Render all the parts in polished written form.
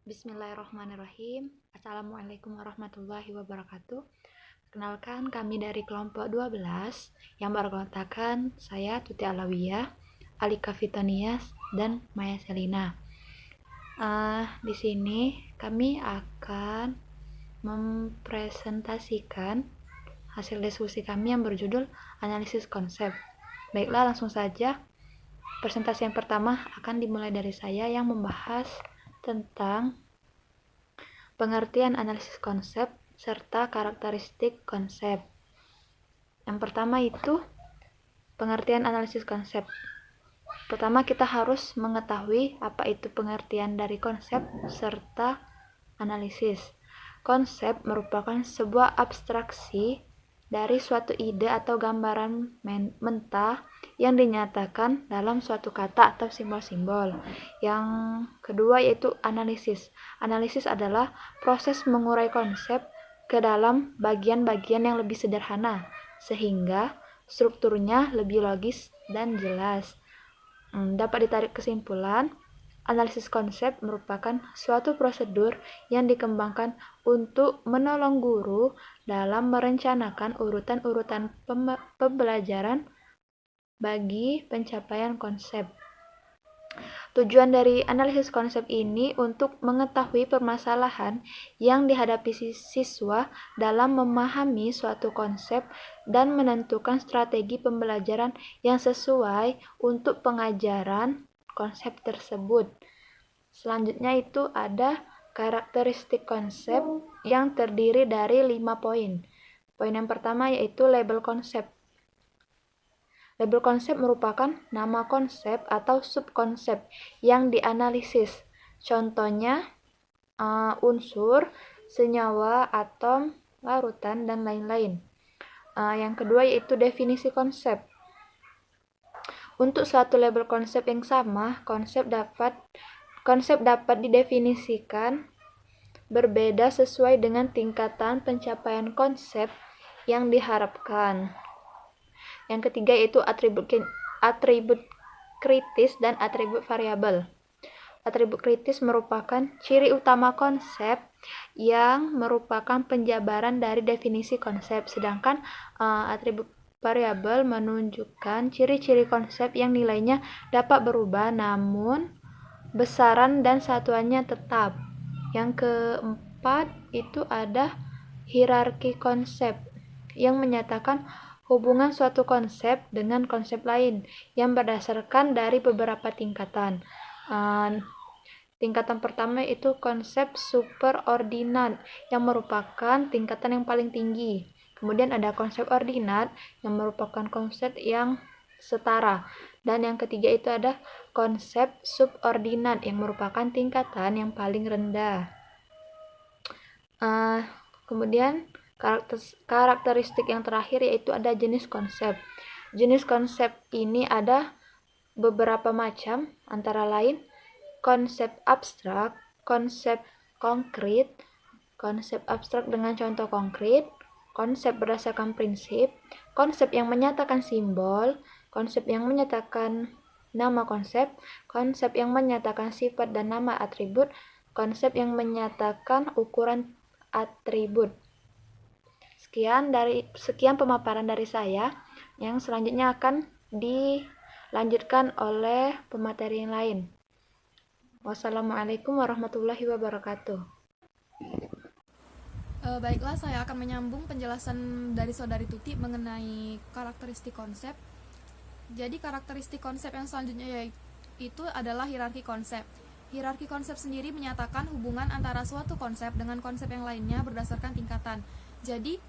Bismillahirrahmanirrahim. Assalamualaikum warahmatullahi wabarakatuh. Perkenalkan, kami dari kelompok 12 yang beranggotakan saya Tuti Alawiyah, Alika Fitonias, dan Maya Selina. Di sini kami akan mempresentasikan hasil diskusi kami yang berjudul analisis konsep. Baiklah, langsung saja. Presentasi yang pertama akan dimulai dari saya yang membahas tentang pengertian analisis konsep serta karakteristik konsep. Yang pertama itu pengertian analisis konsep. Pertama, kita harus mengetahui apa itu pengertian dari konsep serta analisis. Konsep merupakan sebuah abstraksi dari suatu ide atau gambaran mentah yang dinyatakan dalam suatu kata atau simbol-simbol. Yang kedua yaitu analisis. Analisis adalah proses mengurai konsep ke dalam bagian-bagian yang lebih sederhana, sehingga strukturnya lebih logis dan jelas. Dapat ditarik kesimpulan, analisis konsep merupakan suatu prosedur yang dikembangkan untuk menolong guru dalam merencanakan urutan-urutan pembelajaran bagi pencapaian konsep. Tujuan dari analisis konsep ini untuk mengetahui permasalahan yang dihadapi siswa dalam memahami suatu konsep dan menentukan strategi pembelajaran yang sesuai untuk pengajaran konsep tersebut. Selanjutnya itu ada karakteristik konsep yang terdiri dari 5 poin. Poin yang pertama yaitu label konsep. Label konsep merupakan nama konsep atau subkonsep yang dianalisis. Contohnya unsur, senyawa, atom, larutan, dan lain-lain. Yang kedua yaitu definisi konsep. Untuk suatu label konsep yang sama, konsep dapat didefinisikan berbeda sesuai dengan tingkatan pencapaian konsep yang diharapkan. Yang ketiga yaitu atribut kritis dan atribut variabel. Atribut kritis merupakan ciri utama konsep yang merupakan penjabaran dari definisi konsep, sedangkan atribut variabel menunjukkan ciri-ciri konsep yang nilainya dapat berubah namun besaran dan satuannya tetap. Yang keempat itu ada hierarki konsep yang menyatakan hubungan suatu konsep dengan konsep lain yang berdasarkan dari beberapa tingkatan. Tingkatan pertama itu konsep superordinat yang merupakan tingkatan yang paling tinggi. Kemudian ada konsep ordinat yang merupakan konsep yang setara. Dan yang ketiga itu ada konsep subordinat yang merupakan tingkatan yang paling rendah. Kemudian karakteristik yang terakhir yaitu ada jenis konsep. Jenis konsep ini ada beberapa macam, antara lain konsep abstrak, konsep konkret, konsep abstrak dengan contoh konkret, konsep berdasarkan prinsip, konsep yang menyatakan simbol, konsep yang menyatakan nama konsep, konsep yang menyatakan sifat dan nama atribut, konsep yang menyatakan ukuran atribut. Sekian pemaparan dari saya. Yang selanjutnya akan dilanjutkan oleh pemateri yang lain. Wassalamualaikum warahmatullahi wabarakatuh. Baiklah, saya akan menyambung penjelasan dari Saudari Tuti mengenai karakteristik konsep. Jadi karakteristik konsep yang selanjutnya yaitu adalah hierarki konsep. Hierarki konsep sendiri menyatakan hubungan antara suatu konsep dengan konsep yang lainnya berdasarkan tingkatan. Jadi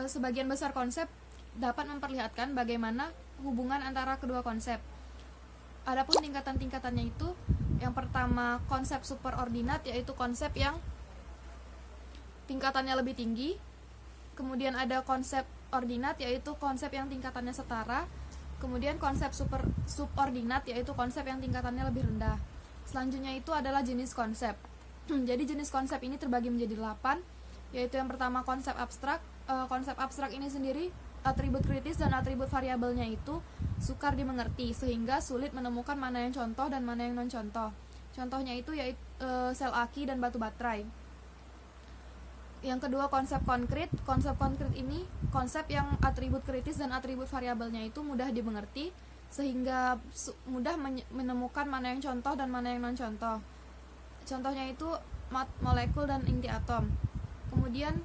sebagian besar konsep dapat memperlihatkan bagaimana hubungan antara kedua konsep. Adapun tingkatan-tingkatannya itu, yang pertama konsep superordinat yaitu konsep yang tingkatannya lebih tinggi. Kemudian ada konsep ordinat yaitu konsep yang tingkatannya setara. Kemudian konsep subordinat yaitu konsep yang tingkatannya lebih rendah. Selanjutnya itu adalah jenis konsep. Jadi jenis konsep ini terbagi menjadi 8, yaitu yang pertama konsep abstrak. Konsep abstrak ini sendiri atribut kritis dan atribut variabelnya itu sukar dimengerti sehingga sulit menemukan mana yang contoh dan mana yang non contoh. Contohnya itu yaitu sel aki dan batu baterai. Yang kedua, konsep konkret. Konsep konkret ini konsep yang atribut kritis dan atribut variabelnya itu mudah dimengerti, sehingga mudah menemukan mana yang contoh dan mana yang non contoh. Contohnya itu molekul dan inti atom. Kemudian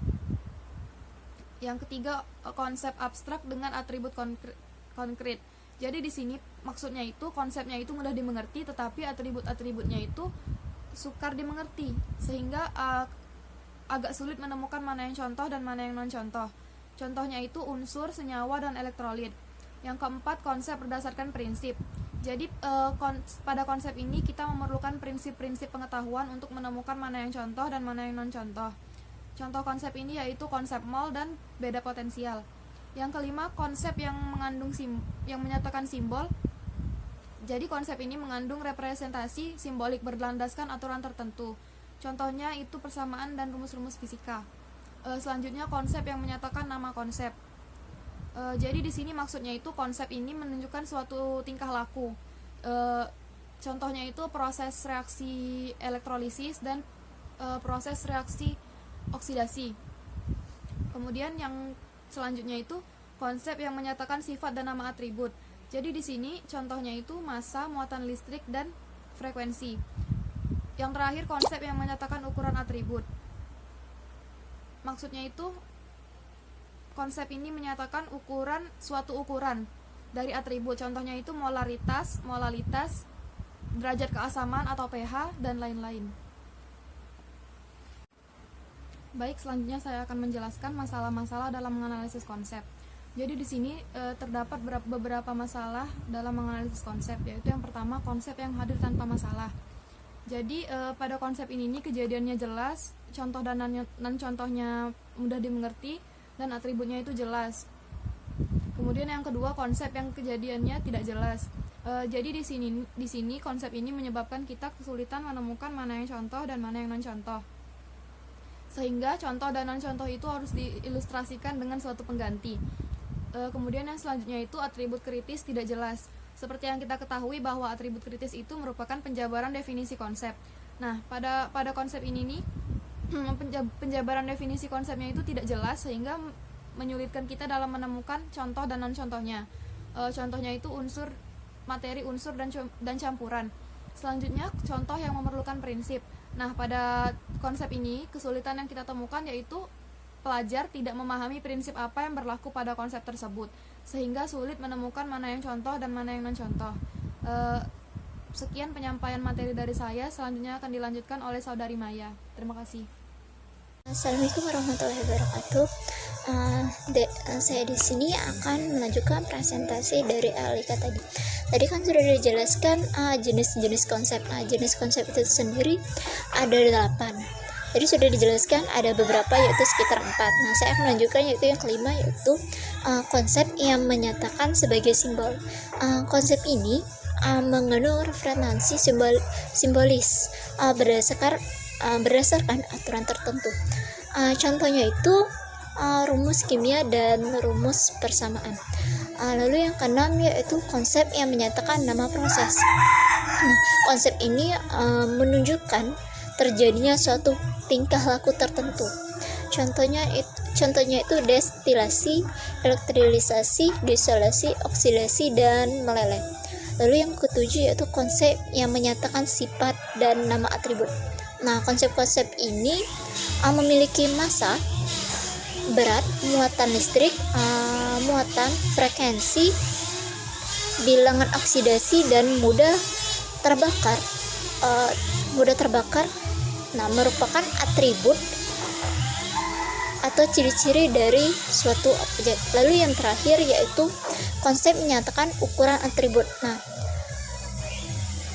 yang ketiga, konsep abstrak dengan atribut konkret. Jadi di sini maksudnya itu konsepnya itu mudah dimengerti, tetapi atribut-atributnya itu sukar dimengerti, sehingga agak sulit menemukan mana yang contoh dan mana yang non contoh. Contohnya itu unsur, senyawa, dan elektrolit. Yang keempat, konsep berdasarkan prinsip. Jadi pada konsep ini kita memerlukan prinsip-prinsip pengetahuan untuk menemukan mana yang contoh dan mana yang non contoh. Contoh konsep ini yaitu konsep mol dan beda potensial. Yang kelima, konsep yang menyatakan simbol. Jadi konsep ini mengandung representasi simbolik berlandaskan aturan tertentu. Contohnya itu persamaan dan rumus-rumus fisika. Selanjutnya, konsep yang menyatakan nama konsep. Jadi di sini maksudnya itu konsep ini menunjukkan suatu tingkah laku. Contohnya itu proses reaksi elektrolisis dan proses reaksi oksidasi. Kemudian yang selanjutnya itu konsep yang menyatakan sifat dan nama atribut. Jadi di sini contohnya itu massa, muatan listrik, dan frekuensi. Yang terakhir, konsep yang menyatakan ukuran atribut. Maksudnya itu konsep ini menyatakan suatu ukuran dari atribut. Contohnya itu molaritas, molalitas, derajat keasaman atau pH, dan lain-lain. Baik, selanjutnya saya akan menjelaskan masalah-masalah dalam menganalisis konsep. Jadi di sini terdapat beberapa masalah dalam menganalisis konsep, yaitu yang pertama, konsep yang hadir tanpa masalah. Jadi pada konsep ini kejadiannya jelas, contoh dan contohnya mudah dimengerti, dan atributnya itu jelas. Kemudian yang kedua, konsep yang kejadiannya tidak jelas. Jadi di sini konsep ini menyebabkan kita kesulitan menemukan mana yang contoh dan mana yang non contoh. Sehingga contoh dan non contoh itu harus diilustrasikan dengan suatu pengganti. Kemudian yang selanjutnya itu atribut kritis tidak jelas. Seperti yang kita ketahui bahwa atribut kritis itu merupakan penjabaran definisi konsep. Nah, pada konsep ini nih penjabaran definisi konsepnya itu tidak jelas, sehingga menyulitkan kita dalam menemukan contoh dan non contohnya. Contohnya itu unsur, materi, unsur, dan campuran. Selanjutnya, contoh yang memerlukan prinsip. Nah, pada konsep ini kesulitan yang kita temukan yaitu pelajar tidak memahami prinsip apa yang berlaku pada konsep tersebut, sehingga sulit menemukan mana yang contoh dan mana yang non contoh. Sekian penyampaian materi dari saya. Selanjutnya akan dilanjutkan oleh Saudari Maya. Terima kasih. Assalamualaikum warahmatullahi wabarakatuh. Saya di sini akan melanjutkan presentasi dari Alika tadi. Tadi kan sudah dijelaskan jenis-jenis konsep. Jenis konsep itu sendiri ada 8. Jadi sudah dijelaskan ada beberapa, yaitu sekitar 4. Nah, saya akan melanjutkan yaitu yang kelima, yaitu konsep yang menyatakan sebagai simbol. Konsep ini mengandung referensi simbolis berdasarkan aturan tertentu. Contohnya itu rumus kimia dan rumus persamaan. Lalu yang keenam yaitu konsep yang menyatakan nama proses. Nah, konsep ini menunjukkan terjadinya suatu tingkah laku tertentu. Contohnya itu destilasi, elektrolisasi, desolasi, oksidasi, dan meleleh. Lalu yang ketujuh yaitu konsep yang menyatakan sifat dan nama atribut. Nah, konsep-konsep ini memiliki massa, berat, muatan listrik, muatan, frekuensi, bilangan oksidasi, dan mudah terbakar. Nah, merupakan atribut atau ciri-ciri dari suatu objek. Lalu yang terakhir yaitu konsep menyatakan ukuran atribut. Nah,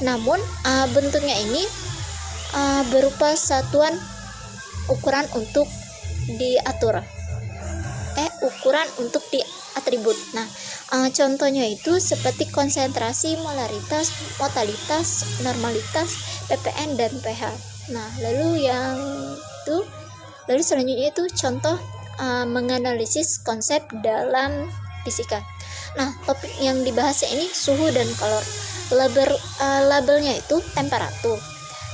namun bentuknya ini berupa satuan ukuran untuk diatur. Ukuran untuk di atribut. Nah, contohnya itu seperti konsentrasi, molaritas, motalitas, normalitas, ppn, dan pH. Nah, lalu selanjutnya itu contoh menganalisis konsep dalam fisika. Nah, topik yang dibahas ini suhu dan kalor. Labelnya itu temperatur.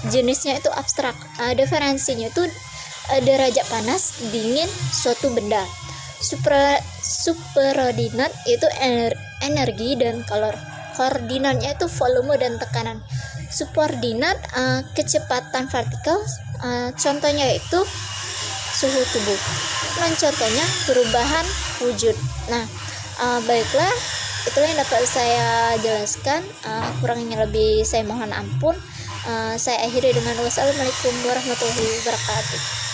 jenisnya itu abstrak. Referensinya itu derajat panas, dingin suatu benda. Superordinat itu energi dan kalor. Koordinatnya itu volume dan tekanan. Subordinat kecepatan vertikal. Contohnya itu suhu tubuh. Contohnya perubahan wujud. Nah, baiklah, itulah yang dapat saya jelaskan. Kurangnya lebih saya mohon ampun. Saya akhiri dengan wassalamualaikum warahmatullahi wabarakatuh.